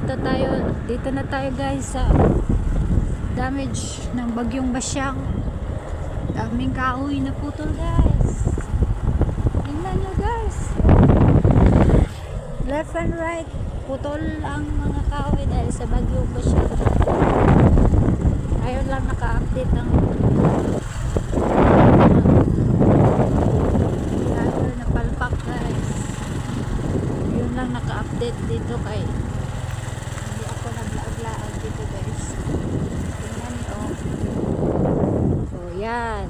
Dito na tayo guys sa damage ng bagyong Basyang. Daming kahoy na putol guys. Tingnan nyo guys. Left and right, putol ang mga kahoy dahil sa bagyong Basyang. Ngayon lang naka-update ng na palpak guys. Yun lang naka-update dito kay hindi ako naglaag-laag dito guys. Tingnan niyo oh. So yan.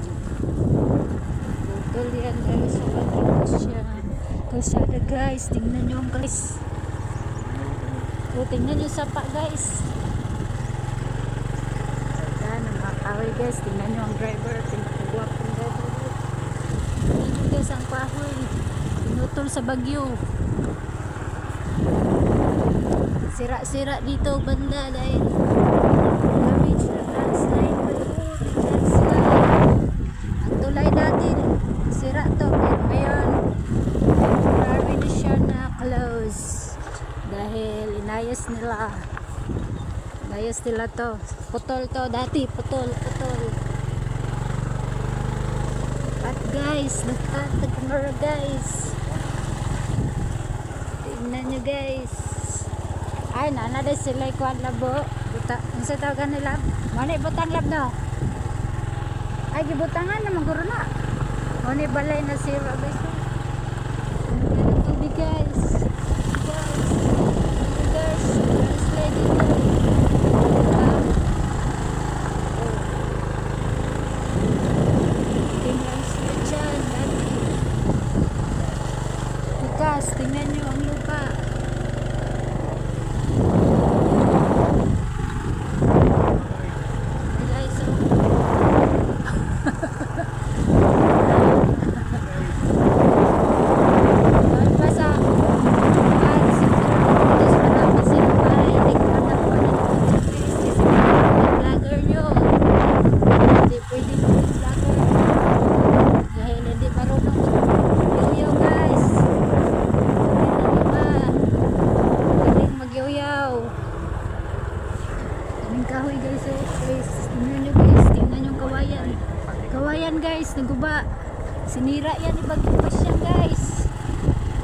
Putol yan guys sa bagyong Basyang. Kalsada guys, tingnan nyo guys. So, tingnan nyo sapa guys. Yan ang mga kahoy guys. Tingnan nyo ang driver. Pinagwapong driver. Tingnan nyo guys ang kahoy. Pinutol sa bagyo. Sira-sira dito banda dahil damage na landslide. Ang tulay dati sira to. Ngayon marami na siya na close dahil inayos nila to. Putol to dati, putol at guys, lahat na camera guys. Tingnan nyo guys. Ay nana dahil sila ikuan labo buta, ang sa tawagan nila manay butang lab no ay gibutangan na maguro na manay balay na sira guys. Tubig guys. Landslide dito. Ting landslide dyan. Bukas, tingnan nyo ang lupa. Guys, kahoy guys, oh guys, tingnan nyo guys, tingnan nyo kawayan guys, naguba, sinira yan ni bagyong Basyang guys,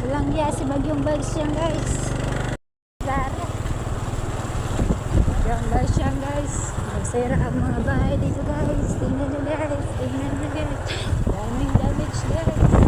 walang ya si bagyong Basyang guys, bagyong Basyang guys, nagsira ang mga bahay dito guys, tingnan nyo guys, daming damage guys.